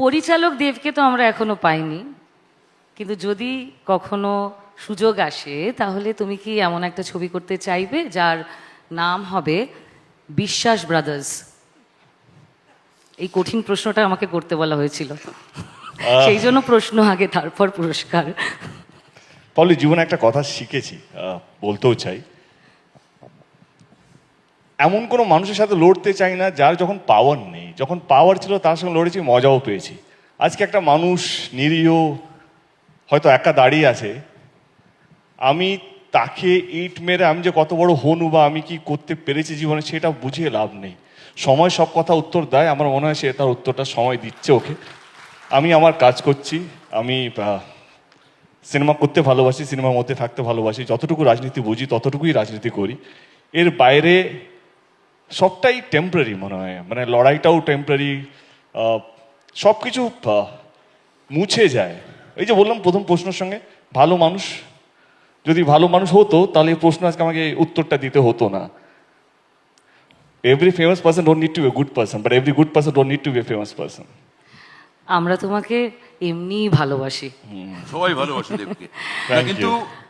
পরিচালক দেবকে তো আমরা এখনো পাইনি, কিন্তু যদি কখনো সুযোগ আসে তাহলে তুমি কি এমন একটা ছবি করতে চাইবে যার নাম হবে বিশ্বাস ব্রাদার্স? এই কঠিন প্রশ্নটা আমাকে করতে বলা হয়েছিল, সেই জন্য প্রশ্ন আগে তারপর পুরস্কার। পলি, জীবনে একটা কথা শিখেছি, বলতেও চাই, এমন কোনো মানুষের সাথে লড়তে চাই না যার যখন পাওয়ার নেই। যখন পাওয়ার ছিল তার সঙ্গে লড়েছি, মজাও পেয়েছি। আজকে একটা মানুষ নিরীহ হয়তো একা দাঁড়িয়ে আছে, আমি তাকে ইট মেরে আমি যে কত বড় হনু বা আমি কি করতে পেরেছি জীবনে সেটা বুঝিয়ে লাভ নেই। সময় সব কথা উত্তর দেয়, আমার মনে হয় সে তার উত্তরটা সময় দিচ্ছে ওকে। আমি আমার কাজ করছি, আমি সিনেমা করতে ভালোবাসি, সিনেমার মধ্যে থাকতে ভালোবাসি, যতটুকু রাজনীতি বুঝি ততটুকুই রাজনীতি করি। এর বাইরে সবটাই টেম্পরারি মনে হয়, মানে লড়াইটাও টেম্পরারি, সব কিছু মুছে যায়। এই যে বললাম প্রথম প্রশ্নের সঙ্গে, ভালো মানুষ যদি ভালো মানুষ হতো তাহলে এই প্রশ্ন আজকে আমাকে উত্তরটা দিতে হতো না। Every famous person don't need to be a good person, but every good person don't need to be a famous person. আমরা তোমাকে এমনিই ভালোবাসি। সবাই ভালোবাসে দেবকে, Thank কিন্তু you.